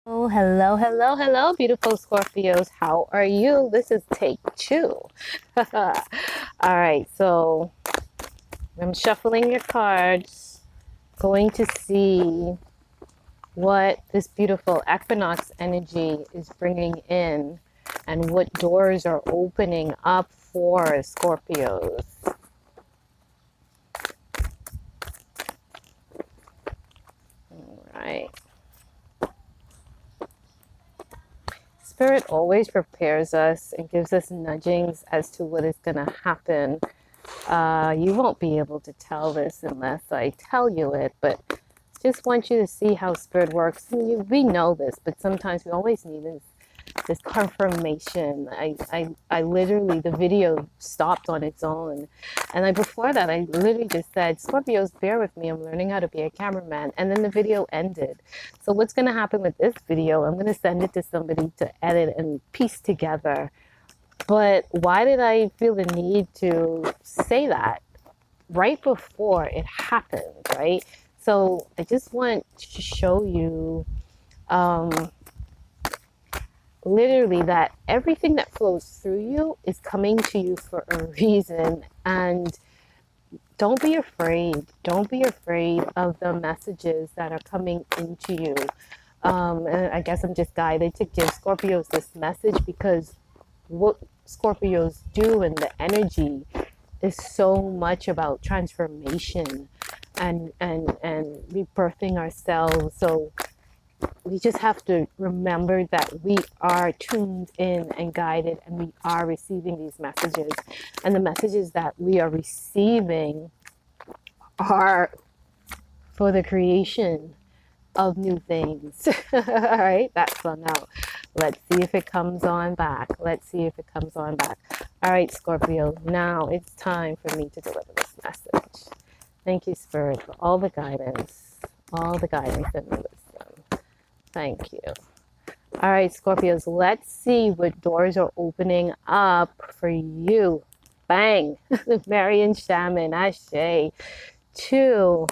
Oh, hello, hello, hello, beautiful Scorpios. How are you? This is take two. All right, so I'm shuffling your cards, going to see what this beautiful equinox energy is bringing in and what doors are opening up for Scorpios. All right. Spirit always prepares us and gives us nudgings as to what is going to happen. You won't be able to tell this unless I tell you it, but just want you to see how spirit works. We know this, but sometimes we always need this confirmation. I literally, the video stopped on its own. And before that, I literally just said, Scorpios, bear with me. I'm learning how to be a cameraman. And then the video ended. So what's going to happen with this video, I'm going to send it to somebody to edit and piece together. But why did I feel the need to say that right before it happened, right? So I just want to show you literally that everything that flows through you is coming to you for a reason. And don't be afraid. Don't be afraid of the messages that are coming into you. And I guess I'm just guided to give Scorpios this message because what Scorpios do and the energy is so much about transformation and rebirthing ourselves. So we just have to remember that we are tuned in and guided, and we are receiving these messages. And the messages that we are receiving are for the creation of new things. All right, that's on out. Let's see if it comes on back. Let's see if it comes on back. All right, Scorpio, now it's time for me to deliver this message. Thank you, Spirit, for all the guidance and the wisdom. Thank you. All right, Scorpios, let's see what doors are opening up for you. Bang! Marian Shaman, Ashe. 2,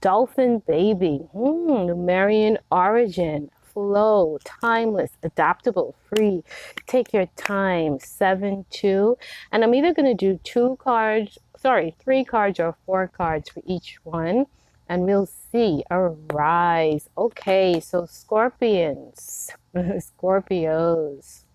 Dolphin Baby, Marian Origin, Flow, Timeless, Adaptable, Free, Take Your Time, 7, 2. And I'm either going to do 3 cards or 4 cards for each one. And we'll see. Arise. Okay, so Scorpions, Scorpios.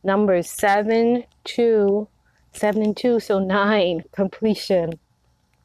Numbers 7, 2, 7 and 2, so 9, completion.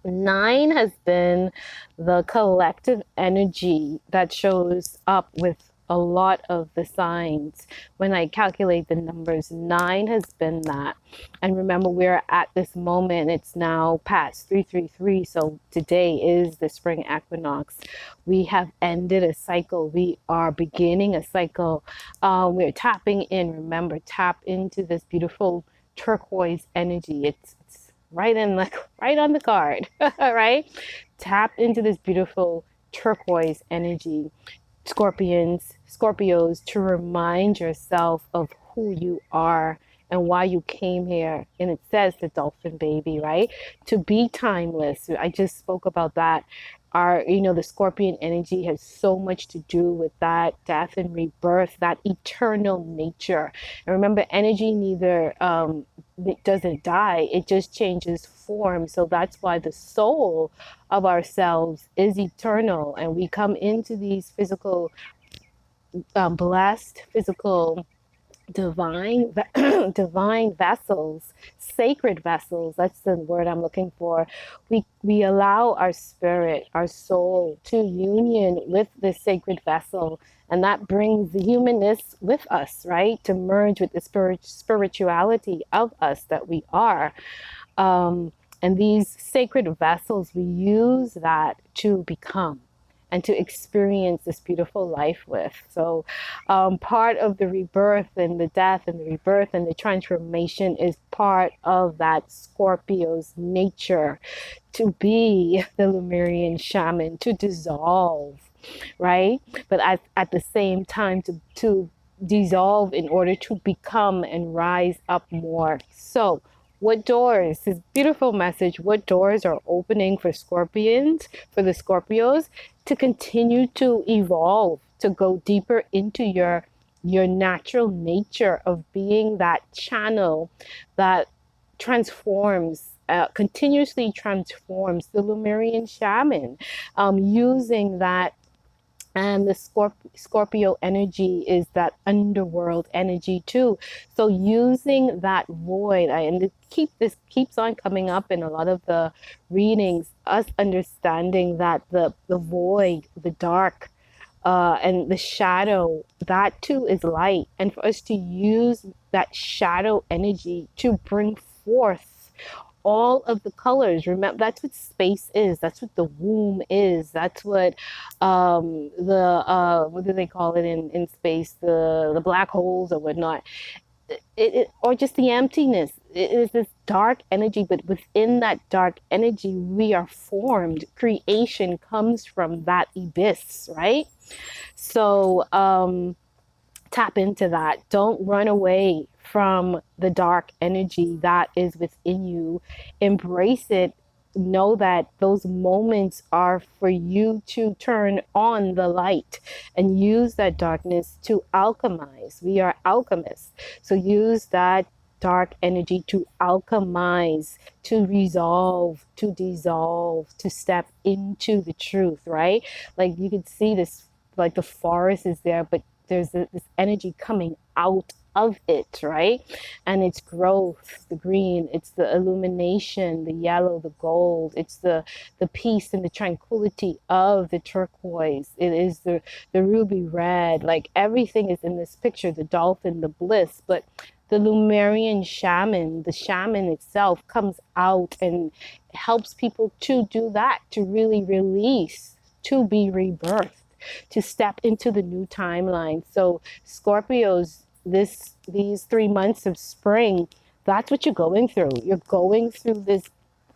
9 has been the collective energy that shows up with a lot of the signs. When I calculate the numbers, 9 has been that. And remember, we're at this moment, it's now past 333. So today is the spring equinox. We have ended a cycle. We are beginning a cycle. We're tapping in. Remember, tap into this beautiful turquoise energy. It's right on the card. Right, tap into this beautiful turquoise energy, Scorpios, to remind yourself of who you are and why you came here. And it says the dolphin baby, right, to be timeless. I just spoke about that. The Scorpion energy has so much to do with that death and rebirth, that eternal nature. And remember, energy neither it doesn't die, it just changes form. So that's why the soul of ourselves is eternal, and we come into these physical blessed physical divine divine vessels, sacred vessels, that's the word I'm looking for. We allow our spirit, our soul, to union with this sacred vessel, and that brings the humanness with us, right, to merge with the spirituality of us that we are. And these sacred vessels, we use that to become and to experience this beautiful life with. So part of the rebirth and the death and the rebirth and the transformation is part of that Scorpio's nature, to be the Lemurian shaman, to dissolve, right? But at the same time, to dissolve in order to become and rise up more. So what doors, this beautiful message, what doors are opening for Scorpions, for the Scorpios, to continue to evolve, to go deeper into your natural nature of being that channel that transforms, continuously transforms, the Lemurian shaman, using that. And the Scorpio energy is that underworld energy too. So using that void, and this keeps on coming up in a lot of the readings, us understanding that the void, the dark, and the shadow, that too is light. And for us to use that shadow energy to bring forth all of the colors. Remember, that's what space is. That's what the womb is. That's what the what do they call it in space? The black holes or whatnot. Or just the emptiness. It is this dark energy, but within that dark energy, we are formed. Creation comes from that abyss, right? So tap into that. Don't run away from the dark energy that is within you. Embrace it. Know that those moments are for you to turn on the light and use that darkness to alchemize. We are alchemists. So use that dark energy to alchemize, to resolve, to dissolve, to step into the truth, right? Like you can see this, like the forest is there, but there's this energy coming out of it, right? And it's growth, the green, it's the illumination, the yellow, the gold, it's the peace and the tranquility of the turquoise. It is the ruby red. Like everything is in this picture, the dolphin, the bliss. But the Lemurian shaman, the shaman itself, comes out and helps people to do that, to really release, to be rebirthed, to step into the new timeline. So Scorpios, these 3 months of spring, that's what you're going through. You're going through this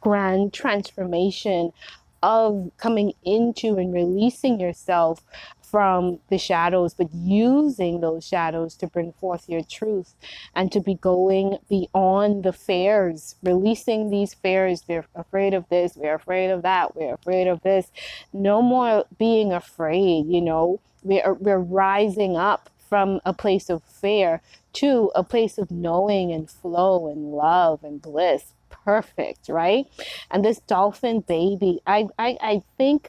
grand transformation of coming into and releasing yourself from the shadows, but using those shadows to bring forth your truth and to be going beyond the fears, releasing these fears. They're afraid of this, we're afraid of that, we're afraid of this. No more being afraid, you know. We're rising up from a place of fear to a place of knowing and flow and love and bliss. Perfect, right? And this dolphin baby, I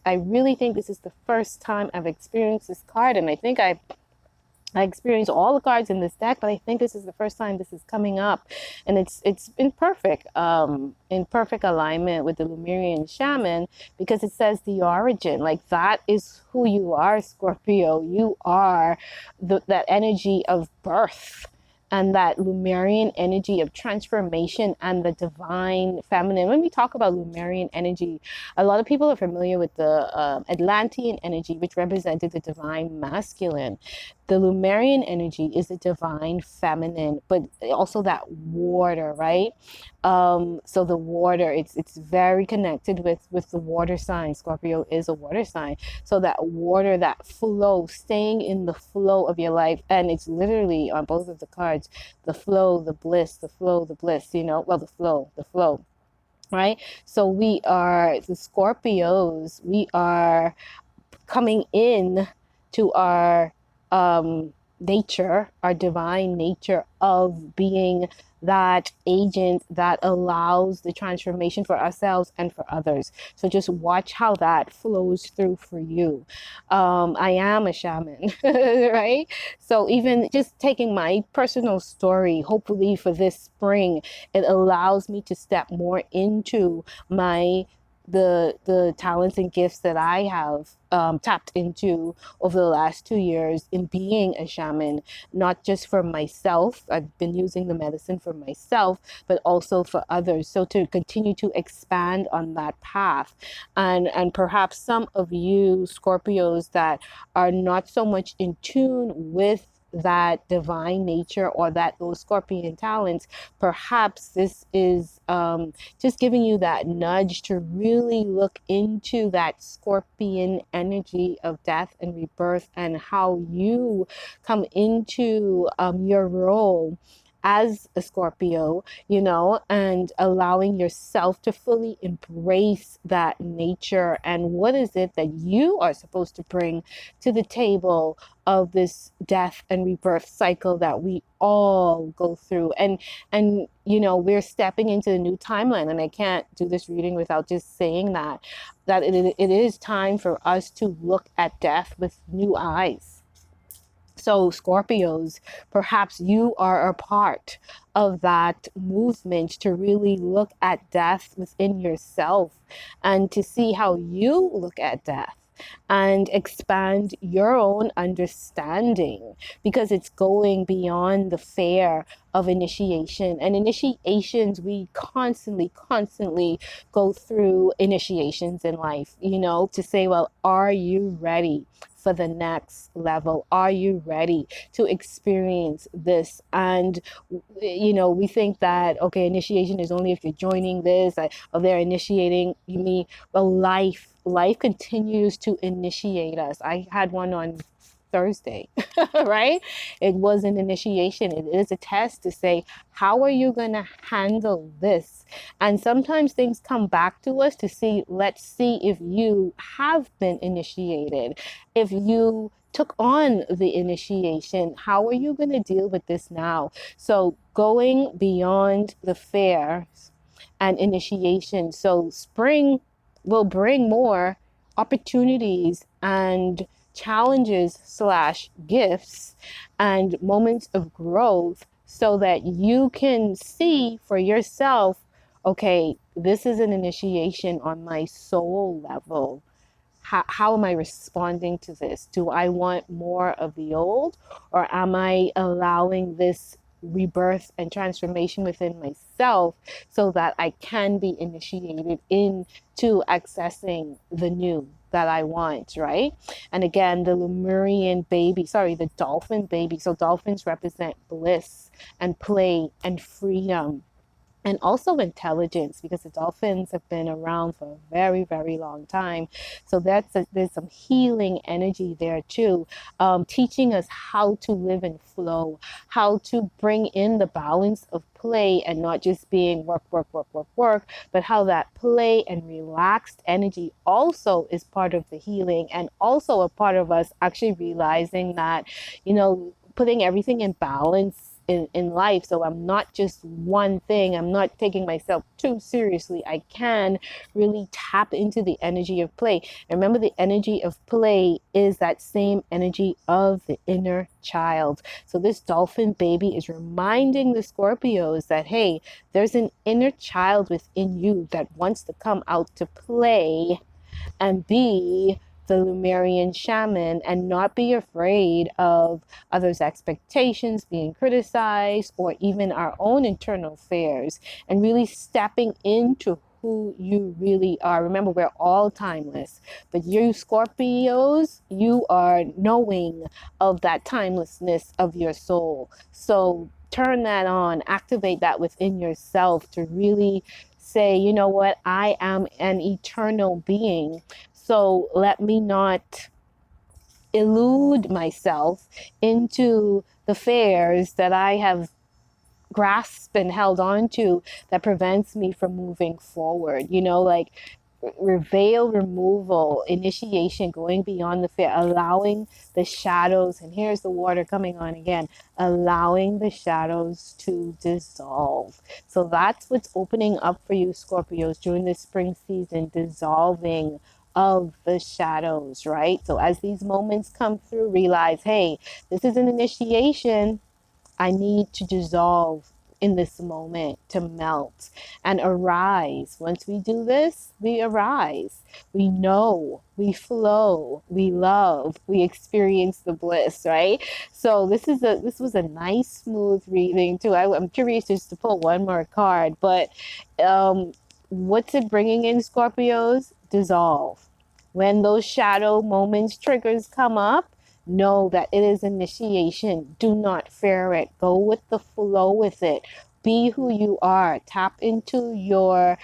really think this is the first time I've experienced this card, and I think I experienced all the cards in this deck, but I think this is the first time this is coming up, and it's in perfect alignment with the Lemurian shaman, because it says the origin. Like that is who you are, Scorpio. You are that energy of birth and that Lemurian energy of transformation and the divine feminine. When we talk about Lemurian energy, a lot of people are familiar with the Atlantean energy, which represented the divine masculine. The Lemurian energy is the divine feminine, but also that water, right? So the water, it's very connected with the water sign. Scorpio is a water sign. So that water, that flow, staying in the flow of your life, and it's literally on both of the cards, the flow, the bliss, the flow, the bliss, you know, well, the flow, right? So we are the Scorpios, we are coming in to our nature, our divine nature of being that agent that allows the transformation for ourselves and for others. So just watch how that flows through for you. I am a shaman, right? So even just taking my personal story, hopefully for this spring, it allows me to step more into the talents and gifts that I have tapped into over the last 2 years in being a shaman, not just for myself. I've been using the medicine for myself, but also for others. So to continue to expand on that path, and perhaps some of you Scorpios that are not so much in tune with that divine nature or that those scorpion talents, perhaps this is just giving you that nudge to really look into that scorpion energy of death and rebirth, and how you come into your role as a Scorpio, you know, and allowing yourself to fully embrace that nature. And what is it that you are supposed to bring to the table of this death and rebirth cycle that we all go through? And you know, we're stepping into the new timeline, and I can't do this reading without just saying that it is time for us to look at death with new eyes. So, Scorpios, perhaps you are a part of that movement to really look at death within yourself and to see how you look at death and expand your own understanding, because it's going beyond the fear of initiation. And initiations, we constantly go through initiations in life, you know, to say, well, are you ready for the next level? Are you ready to experience this? And, you know, we think that, okay, initiation is only if you're joining this, or they're initiating me. Well, life continues to initiate us. I had one on Thursday, right? It was an initiation. It is a test to say, how are you going to handle this? And sometimes things come back to us to see, let's see if you have been initiated, if you took on the initiation, how are you going to deal with this now? So going beyond the fears and initiation. So spring will bring more opportunities and challenges slash gifts and moments of growth so that you can see for yourself, okay, this is an initiation on my soul level. How am I responding to this? Do I want more of the old, or am I allowing this rebirth and transformation within myself so that I can be initiated into accessing the new that I want, right? And again, the the dolphin baby. So dolphins represent bliss and play and freedom, and also intelligence, because the dolphins have been around for a very long time. So there's some healing energy there too, teaching us how to live in flow, how to bring in the balance of play and not just being work, but how that play and relaxed energy also is part of the healing, and also a part of us actually realizing that, you know, putting everything in balance in life. So I'm not just one thing. I'm not taking myself too seriously. I can really tap into the energy of play. And remember, the energy of play is that same energy of the inner child. So this dolphin baby is reminding the Scorpios that, hey, there's an inner child within you that wants to come out to play and be the Lemurian shaman, and not be afraid of others' expectations, being criticized, or even our own internal fears, and really stepping into who you really are. Remember, we're all timeless, but you Scorpios, you are knowing of that timelessness of your soul. So turn that on, activate that within yourself to really say, you know what, I am an eternal being. So let me not elude myself into the fears that I have grasped and held on to that prevents me from moving forward. You know, like veil removal, initiation, going beyond the fear, allowing the shadows, and here's the water coming on again, allowing the shadows to dissolve. So that's what's opening up for you, Scorpios, during this spring season, dissolving of the shadows, right? So as these moments come through, realize, hey, this is an initiation. I need to dissolve in this moment, to melt and arise. Once we do this, we arise. We know, we flow, we love, we experience the bliss, right? So this was a nice, smooth reading too. I'm curious just to pull one more card, but what's it bringing in, Scorpios? Dissolve. When those shadow moments, triggers come up, know that it is initiation. Do not fear it. Go with the flow with it. Be who you are. Tap into your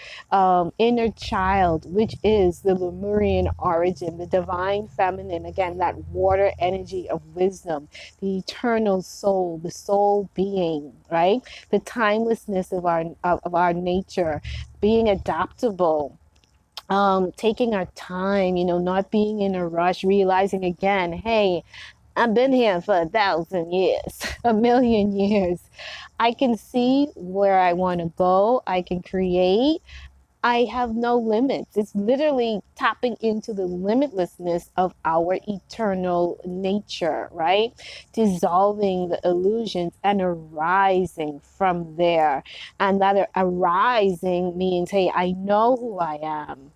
inner child, which is the Lemurian origin, the divine feminine. Again, that water energy of wisdom, the eternal soul, the soul being, right? The timelessness of our nature, being adaptable, taking our time, not being in a rush, realizing again, hey, I've been here for 1,000 years, a million years. I can see where I want to go. I can create. I have no limits. It's literally tapping into the limitlessness of our eternal nature, right? Dissolving the illusions and arising from there. And that arising means, hey, I know who I am.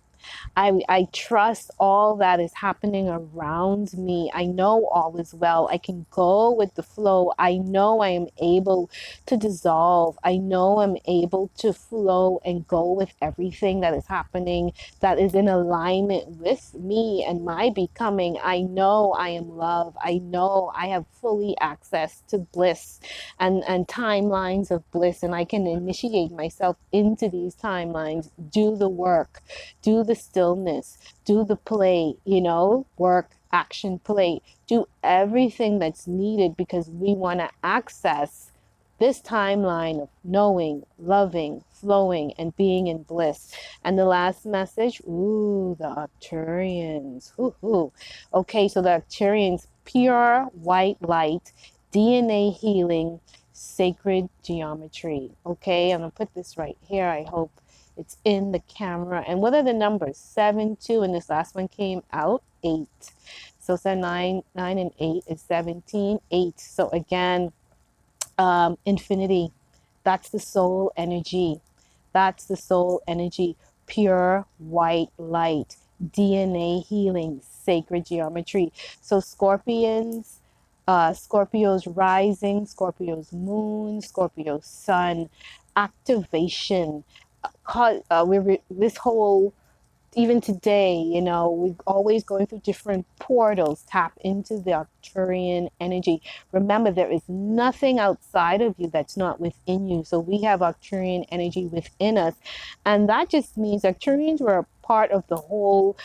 I trust all that is happening around me. I know all is well. I can go with the flow. I know I am able to dissolve. I know I'm able to flow and go with everything that is happening that is in alignment with me and my becoming. I know I am love. I know I have fully access to bliss and timelines of bliss, and I can initiate myself into these timelines, do the work, do the stillness, do the play, work, action, play, do everything that's needed because we want to access this timeline of knowing, loving, flowing, and being in bliss. And the last message, ooh, the Arcturians. Ooh. Okay, so the Arcturians, pure white light, DNA healing, sacred geometry. Okay, I'm gonna put this right here. I hope it's in the camera. And what are the numbers? 7, 2, and this last one came out 8. So 9 and 8 is 17, 8. So again, infinity. That's the soul energy. That's the soul energy. Pure white light. DNA healing. Sacred geometry. So Scorpions, Scorpio's rising, Scorpio's moon, Scorpio's sun, activation. This whole, even today, we're always going through different portals. Tap into the Arcturian energy. Remember, there is nothing outside of you that's not within you. So we have Arcturian energy within us. And that just means Arcturians were a part of the whole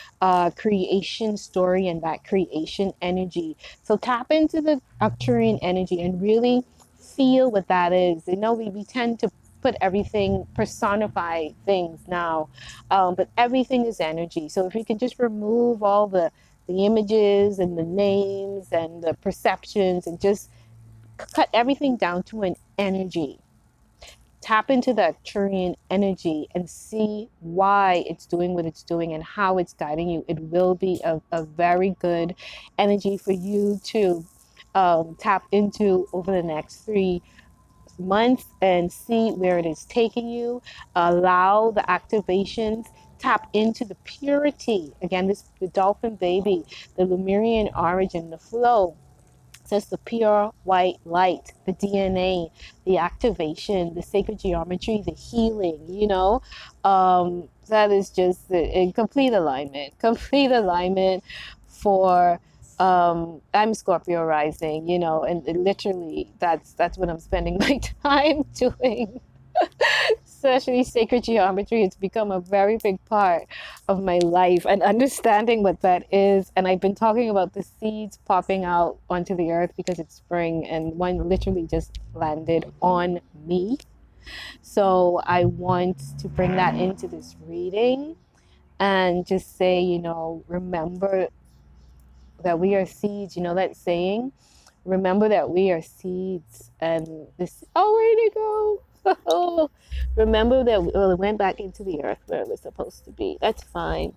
creation story and that creation energy. So tap into the Arcturian energy and really feel what that is. We tend to put everything, personify things now, but everything is energy. So if you can just remove all the images and the names and the perceptions and just cut everything down to an energy. Tap into that Turian energy and see why it's doing what it's doing and how it's guiding you. It will be a very good energy for you to tap into over the next 3 months and see where it is taking you. Allow the activations, tap into the purity. Again, the dolphin baby, the Lemurian origin, the flow. Says the pure white light, the DNA, the activation, the sacred geometry, the healing, that is just in complete alignment, for I'm Scorpio rising, and literally that's what I'm spending my time doing. Especially sacred geometry, it's become a very big part of my life and understanding what that is. And I've been talking about the seeds popping out onto the earth because it's spring, and one literally just landed on me. So I want to bring that into this reading and just say, remember that we are seeds. That saying, remember that we are seeds. And this, oh, where'd it go? Remember that, well, it went back into the earth where it was supposed to be. That's fine.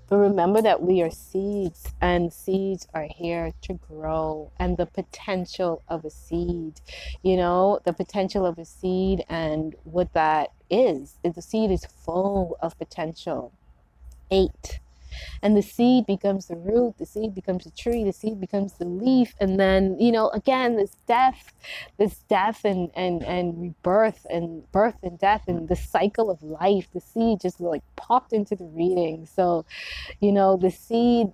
But remember that we are seeds, and seeds are here to grow. And the potential of a seed, the potential of a seed and what that is the seed is full of potential. 8. And the seed becomes the root, the seed becomes the tree, the seed becomes the leaf. And then, again, this death and rebirth and birth and death and the cycle of life, the seed just like popped into the reading. So the seed,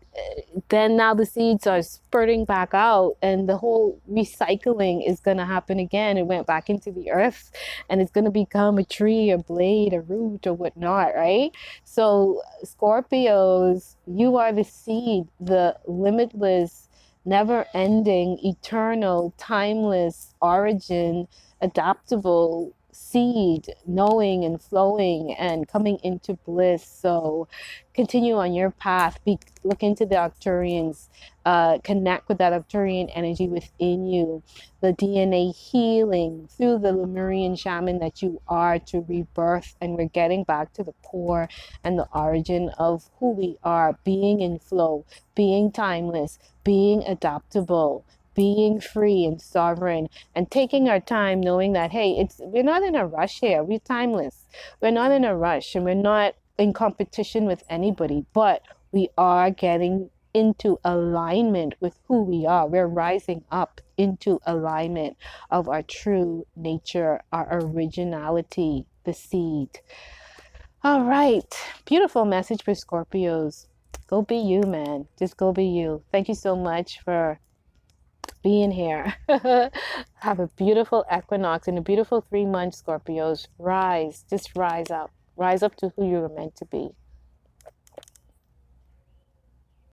then now the seeds are spurting back out, and the whole recycling is going to happen again. It went back into the earth, and it's going to become a tree, a blade, a root, or whatnot, right? So Scorpios, you are the seed, the limitless, never ending, eternal, timeless origin, adaptable seed, knowing and flowing and coming into bliss. So continue on your path. Look into the Arcturians, connect with that Arcturian energy within you, the DNA healing through the Lemurian shaman that you are, to rebirth. And we're getting back to the core and the origin of who we are, being in flow, being timeless, being adaptable, being free and sovereign, and taking our time, knowing that, hey, we're not in a rush here. We're timeless. We're not in a rush, and we're not in competition with anybody, but we are getting into alignment with who we are. We're rising up into alignment of our true nature, our originality, the seed. All right. Beautiful message for Scorpios. Go be you, man. Just go be you. Thank you so much for being here. Have a beautiful equinox and a beautiful 3 months, Scorpios. Rise. Just rise up. Rise up to who you were meant to be.